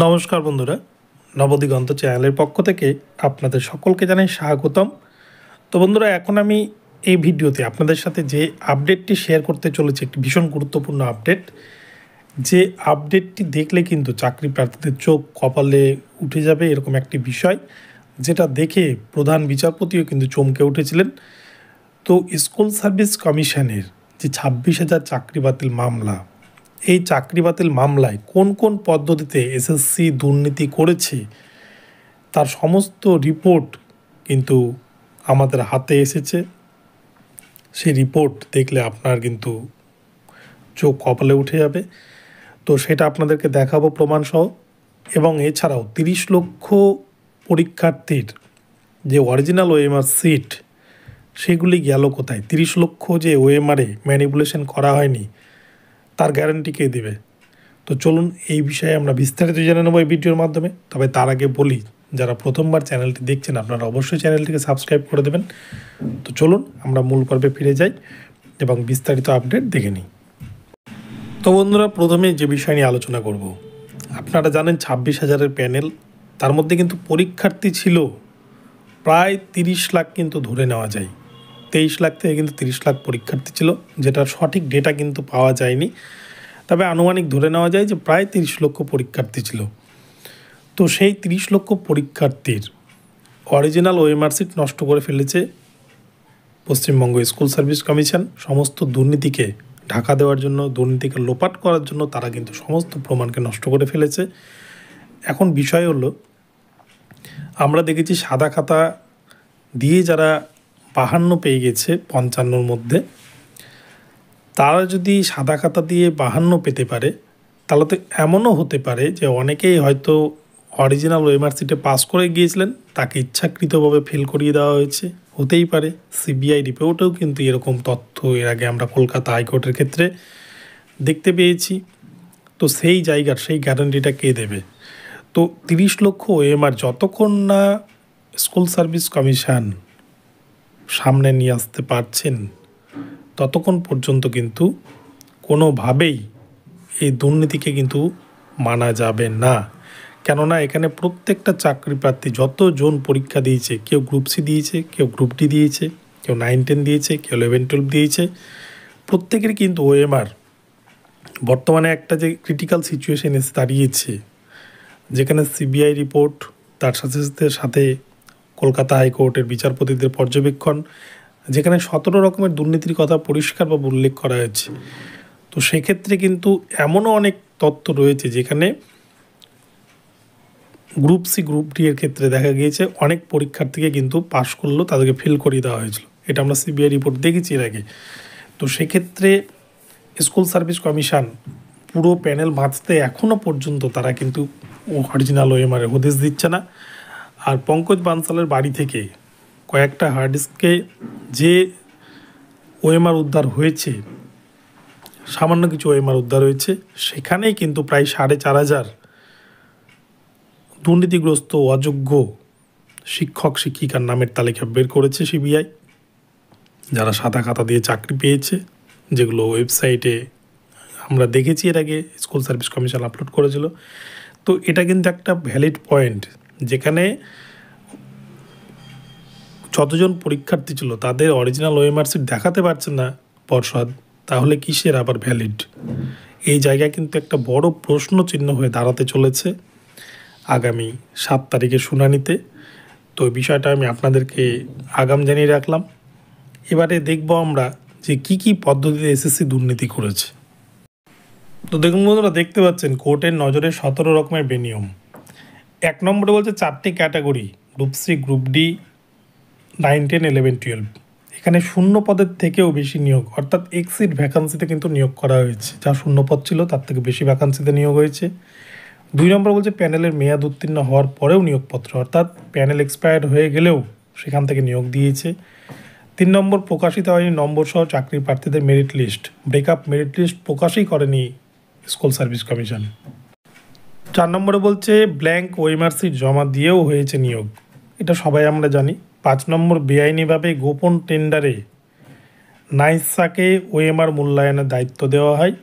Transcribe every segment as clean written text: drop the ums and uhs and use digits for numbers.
নমস্কার বন্ধুরা, নবদিগন্ত চ্যানেলের পক্ষ থেকে আপনাদের সকলকে জানাই স্বাগতম। তো বন্ধুরা, এখন আমি এই ভিডিওতে আপনাদের সাথে যে আপডেটটি শেয়ার করতে চলেছি, একটি ভীষণ গুরুত্বপূর্ণ আপডেট। যে আপডেটটি দেখলে কিন্তু চাকরি প্রার্থীদের চোখ কপালে উঠে যাবে, এরকম একটি বিষয়, যেটা দেখে প্রধান বিচারপতিও কিন্তু চমকে উঠেছিলেন। তো স্কুল সার্ভিস কমিশনের যে 26,000 চাকরি বাতিল মামলা, এই চাকরি বাতিল মামলায় কোন কোন পদ্ধতিতে এসএসসি দুর্নীতি করেছে তার সমস্ত রিপোর্ট কিন্তু আমাদের হাতে এসেছে। সেই রিপোর্ট দেখলে আপনার কিন্তু চোখ কপালে উঠে যাবে। তো সেটা আপনাদেরকে দেখাবো প্রমাণসহ। এবং এছাড়াও 30 লক্ষ পরীক্ষার্থীর যে অরিজিনাল ওএমআর সিট, সেগুলি গেল কোথায়? 30 লক্ষ যে ওএমআরে ম্যানিপুলেশন করা হয়নি, তার গ্যারান্টি কে দেবে? তো চলুন এই বিষয়ে আমরা বিস্তারিত জেনে নেব এই ভিডিওর মাধ্যমে। তবে তার আগে বলি, যারা প্রথমবার চ্যানেলটি দেখছেন আপনারা অবশ্যই চ্যানেলটিকে সাবস্ক্রাইব করে দেবেন। তো চলুন আমরা মূল পর্বে ফিরে যাই এবং বিস্তারিত আপডেট দেখে নিই। তো বন্ধুরা, প্রথমে যে বিষয় নিয়ে আলোচনা করব, আপনারা জানেন 26,000-এর প্যানেল, তার মধ্যে কিন্তু পরীক্ষার্থী ছিল প্রায় 30 লাখ, কিন্তু ধরে নেওয়া যায় 23 লাখ থেকে কিন্তু 30 লাখ পরীক্ষার্থী ছিল, যেটার সঠিক ডেটা কিন্তু পাওয়া যায়নি। তবে আনুমানিক ধরে নেওয়া যায় যে প্রায় 30 লক্ষ পরীক্ষার্থী ছিল। তো সেই 30 লক্ষ পরীক্ষার্থীর অরিজিনাল ওএমআর সিট নষ্ট করে ফেলেছে পশ্চিমবঙ্গ স্কুল সার্ভিস কমিশন। সমস্ত দুর্নীতিকে ঢাকা দেওয়ার জন্য, দুর্নীতিকে লোপাট করার জন্য তারা কিন্তু সমস্ত প্রমাণকে নষ্ট করে ফেলেছে। এখন বিষয় হলো, আমরা দেখেছি সাদা খাতা দিয়ে যারা 52 পেয়ে গেছে 55-র মধ্যে, তারা যদি সাদা খাতা দিয়ে 52 পেতে পারে, তাহলে তো এমনও হতে পারে যে অনেকেই হয়তো অরিজিনাল ওএমআর সিটে পাস করে গিয়েছিলেন, তাকে ইচ্ছাকৃতভাবে ফেল করিয়ে দেওয়া হয়েছে, হতেই পারে। সিবিআই রিপোর্টেও কিন্তু এরকম তথ্য এর আগে আমরা কলকাতা হাইকোর্টের ক্ষেত্রে দেখতে পেয়েছি। তো সেই জায়গার সেই গ্যারান্টিটা কে দেবে? তো 30 লক্ষ ওএমআর যতক্ষণ না স্কুল সার্ভিস কমিশন সামনে নিয়ে আসতে পারছেন, ততক্ষণ পর্যন্ত কিন্তু কোনোভাবেই এই দুর্নীতিকে কিন্তু মানা যাবে না। কেননা এখানে প্রত্যেকটা চাকরি প্রার্থী যতজন পরীক্ষা দিয়েছে, কেউ গ্রুপ সি দিয়েছে, কেউ গ্রুপ ডি দিয়েছে, কেউ 9-10 দিয়েছে, কেউ 11-12 দিয়েছে, প্রত্যেকের কিন্তু ওএমআর বর্তমানে একটা যে ক্রিটিক্যাল সিচুয়েশন এসে দাঁড়িয়েছে, যেখানে সিবিআই রিপোর্ট, তার সাথে সাথে সাথে কলকাতা হাইকোর্টের বিচারপতিদের পর্যবেক্ষণ, যেখানে 17 রকমের দুর্নীতির কথা পরিষ্কারভাবে উল্লেখ করা হয়েছে। তো সেক্ষেত্রে কিন্তু এমনও অনেক তথ্য রয়েছে যেখানে গ্রুপ সি গ্রুপ ডি এর ক্ষেত্রে দেখা গিয়েছে অনেক পরীক্ষার্থীকে কিন্তু পাশ করলেও তাদেরকে ফেল করিয়ে দেওয়া হয়েছিল। এটা আমরা সিবিআই রিপোর্ট দেখেছি এর আগে। তো সেক্ষেত্রে স্কুল সার্ভিস কমিশন পুরো প্যানেল বাঁচতে এখনও পর্যন্ত তারা কিন্তু অরিজিনাল ওএমআর হদিশ দিচ্ছে না। আর পঙ্কজ বানসালের বাড়ি থেকে কয়েকটা হার্ড ডিস্কে যে ওএমআর উদ্ধার হয়েছে, সামান্য কিছু ওএমআর উদ্ধার হয়েছে, সেখানেই কিন্তু প্রায় 4,500 দুর্নীতিগ্রস্ত অযোগ্য শিক্ষক শিক্ষিকার নামের তালিকা বের করেছে সিবিআই, যারা সাদা খাতা দিয়ে চাকরি পেয়েছে, যেগুলো ওয়েবসাইটে আমরা দেখেছি এর আগে স্কুল সার্ভিস কমিশন আপলোড করেছিল। তো এটা কিন্তু একটা ভ্যালিড পয়েন্ট, যেখানে যতজন পরীক্ষার্থী ছিল তাদের অরিজিনাল ওএমআর সিট দেখাতে পারছেন না পর্ষদ, তাহলে কিসের আবার ভ্যালিড? এই জায়গায় কিন্তু একটা বড় প্রশ্ন চিহ্ন হয়ে দাঁড়াতে চলেছে আগামী 7 তারিখে শুনানিতে। তো এই বিষয়টা আমি আপনাদেরকে আগাম জানিয়ে রাখলাম। এবারে দেখব আমরা যে কি কি পদ্ধতিতে এসএসসি দুর্নীতি করেছে। তো দেখুন বন্ধুরা, দেখতে পাচ্ছেন কোর্টের নজরে 17 রকমের বেনিয়ম। 1 নম্বরে বলছে 4টি category, group C, group D, 9-10, 11-12। এখানে শূন্য পদের থেকেও বেশি নিয়োগ, অর্থাৎ এক্সিট ভ্যাকান্সিতে কিন্তু নিয়োগ করা হয়েছে। যা শূন্য পদ ছিল তার থেকে বেশি ভ্যাকান্সিতে নিয়োগ হয়েছে। 2 নম্বর বলছে প্যানেলের মেয়াদ উত্তীর্ণ হওয়ার পরেও নিয়োগপত্র, অর্থাৎ প্যানেল এক্সপায়ার্ড হয়ে গেলেও সেখান থেকে নিয়োগ দিয়েছে। 3 নম্বর প্রকাশিত হয়নি নম্বর সহ চাকরি প্রার্থীদের merit list, breakup merit list প্রকাশই করেনি স্কুল সার্ভিস কমিশন। 4 নম্বরে বলছে ব্ল্যাঙ্ক ওএমআর সিট জমা দিয়েও হয়েছে নিয়োগ, এটা সবাই আমরা জানি। 5 নম্বর বেআইনিভাবে গোপন টেন্ডারে নাইসাকে ওএমআর মূল্যায়নের দায়িত্ব দেওয়া হয়।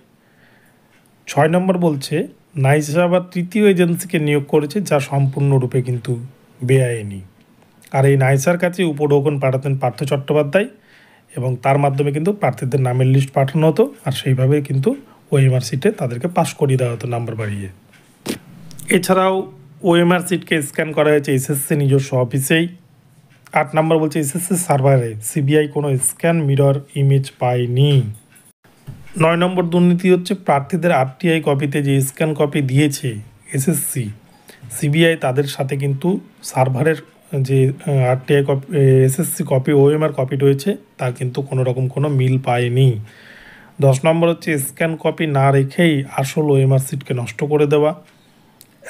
6 নম্বর বলছে নাইসা আবার তৃতীয় এজেন্সিকে নিয়োগ করেছে, যা সম্পূর্ণরূপে কিন্তু বেআইনি। আর এই নাইসার কাছে উপঢৌকন পাঠাতেন পার্থ চট্টোপাধ্যায় এবং তার মাধ্যমে কিন্তু প্রার্থীদের নামের লিস্ট পাঠানো হতো, আর সেইভাবে কিন্তু ওএমআর সিটে তাদেরকে পাশ করিয়ে দেওয়া হতো নাম্বার বাড়িয়ে। এছাড়াও ওএমআর সিটকে স্ক্যান করা হয়েছে এসএসসি নিজস্ব অফিসেই। 8 নম্বর বলছে এসএসসি সার্ভারে সিবিআই কোনো স্ক্যান মিরর ইমেজ পায়নি। 9 নম্বর দুর্নীতি হচ্ছে প্রার্থীদের আরটিআই কপিতে যে স্ক্যান কপি দিয়েছে এসএসসি, সিবিআই তাদের সাথে কিন্তু সার্ভারের যে RTI copy SSC copy OMR copy রয়েছে তার কিন্তু কোনো রকম কোনো মিল পায়নি। 10 নম্বর হচ্ছে স্ক্যান কপি না রেখেই আসল ওএমআর সিটকে নষ্ট করে দেওয়া।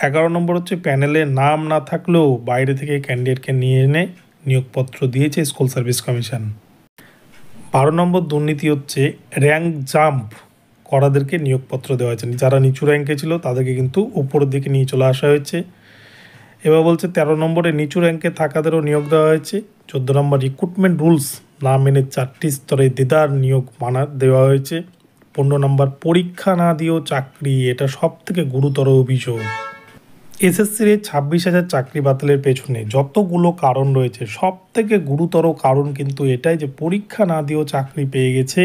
11 নম্বর হচ্ছে প্যানেলে নাম না থাকলেও বাইরে থেকে ক্যান্ডিডেটকে নিয়ে এনে নিয়োগপত্র দিয়েছে স্কুল সার্ভিস কমিশন। 12 নম্বর দুর্নীতি হচ্ছে র্যাঙ্ক জাম্প করাদেরকে নিয়োগপত্র দেওয়া হয়েছে, যারা নিচু র্যাঙ্কে ছিল তাদেরকে কিন্তু উপরের দিকে নিয়ে চলে আসা হয়েছে। এবার বলছে 13 নম্বরে নিচু র্যাঙ্কে থাকাদেরও নিয়োগ দেওয়া হয়েছে। 14 নম্বর রিক্রুটমেন্ট রুলস না মেনে 4টি স্তরে দেদার নিয়োগ দেওয়া হয়েছে। 15 নম্বর পরীক্ষা না দিয়েও চাকরি, এটা সব থেকে গুরুতর অভিযোগ। এসএসসির 26,000 চাকরি বাতিলের পেছনে যতগুলো কারণ রয়েছে সব থেকে গুরুতর কারণ কিন্তু এটাই যে পরীক্ষা না দিয়েও চাকরি পেয়ে গেছে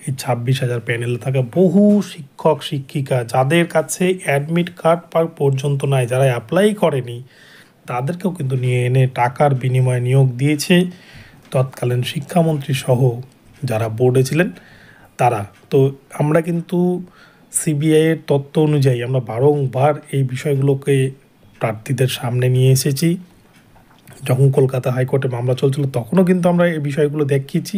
এই 26,000 প্যানেলে থাকা বহু শিক্ষক শিক্ষিকা, যাদের কাছে অ্যাডমিট কার্ড পর্যন্ত নাই, যারা অ্যাপ্লাই করেনি তাদেরকেও কিন্তু নিয়ে এনে টাকার বিনিময়ে নিয়োগ দিয়েছে তৎকালীন শিক্ষামন্ত্রী সহ যারা বোর্ডে ছিলেন তারা। তো আমরা কিন্তু সিবিআইয়ের তথ্য অনুযায়ী আমরা বারংবার এই বিষয়গুলোকে প্রার্থীদের সামনে নিয়ে এসেছি। যখন কলকাতা হাইকোর্টে মামলা চলছিল তখনও কিন্তু আমরা এই বিষয়গুলো দেখিয়েছি,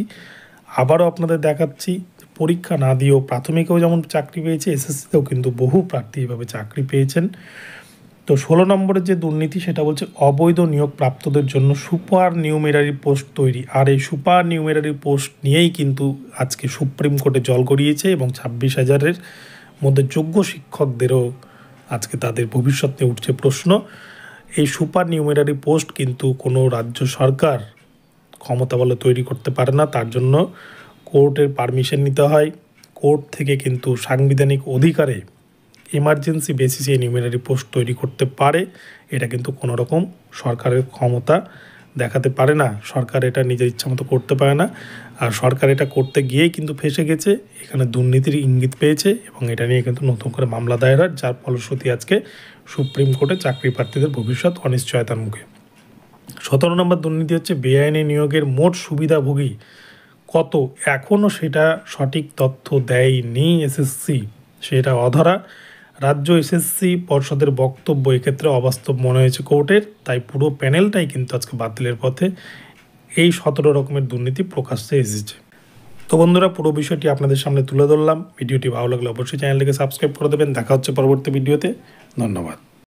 আবারও আপনাদের দেখাচ্ছি। পরীক্ষা না দিয়েও প্রাথমিকেও যেমন চাকরি পেয়েছে, এসএসসিতেও কিন্তু বহু প্রার্থী এভাবে চাকরি পেয়েছেন। তো 16 নম্বরের যে দুর্নীতি সেটা বলছে অবৈধ নিয়োগ প্রাপ্তদের জন্য সুপার নিউমেরারি পোস্ট তৈরি। আর এই সুপার নিউমেরারি পোস্ট নিয়েই কিন্তু আজকে সুপ্রিম কোর্টে জল গড়িয়েছে এবং 26,000-এর মধ্যে যোগ্য শিক্ষকদেরও আজকে তাদের ভবিষ্যৎ নিয়ে উঠছে প্রশ্ন। এই সুপার নিউমেরারি পোস্ট কিন্তু কোনো রাজ্য সরকার ক্ষমতা বলে তৈরি করতে পারে না, তার জন্য কোর্টের পারমিশন নিতে হয়। কোর্ট থেকে কিন্তু সাংবিধানিক অধিকারে এমার্জেন্সি বেসিসে নিউমেরারি পোস্ট তৈরি করতে পারে। এটা কিন্তু কোনো রকম সরকারের ক্ষমতা দেখাতে পারে না, সরকার এটা নিজের ইচ্ছা মতো করতে পারে না। আর সরকার এটা করতে গিয়েই কিন্তু ফেসে গেছে, এখানে দুর্নীতির ইঙ্গিত পেয়েছে এবং এটা নিয়ে কিন্তু নতুন করে মামলা দায়ের হয়, যার ফলশ্রুতি আজকে সুপ্রিম কোর্টে চাকরি প্রার্থীদের ভবিষ্যৎ অনিশ্চয়তার মুখে। 17 নম্বর দুর্নীতি হচ্ছে বেআইনি নিয়োগের মোট সুবিধাভোগী কত, এখনও সেটা সঠিক তথ্য দেয়নি এসএসসি, সেটা অধরা। রাজ্য এসএসসি পর্ষদের বক্তব্য এক্ষেত্রে অবাস্তব মনে হয়েছে কোর্টের, তাই পুরো প্যানেলটাই কিন্তু আজকে বাতিলের পথে। এই 17 রকমের দুর্নীতি প্রকাশ্যে এসেছে। তো বন্ধুরা, পুরো বিষয়টি আপনাদের সামনে তুলে ধরলাম। ভিডিওটি ভালো লাগলে অবশ্যই চ্যানেলটিকে সাবস্ক্রাইব করে দেবেন। দেখা হচ্ছে পরবর্তী ভিডিওতে। ধন্যবাদ।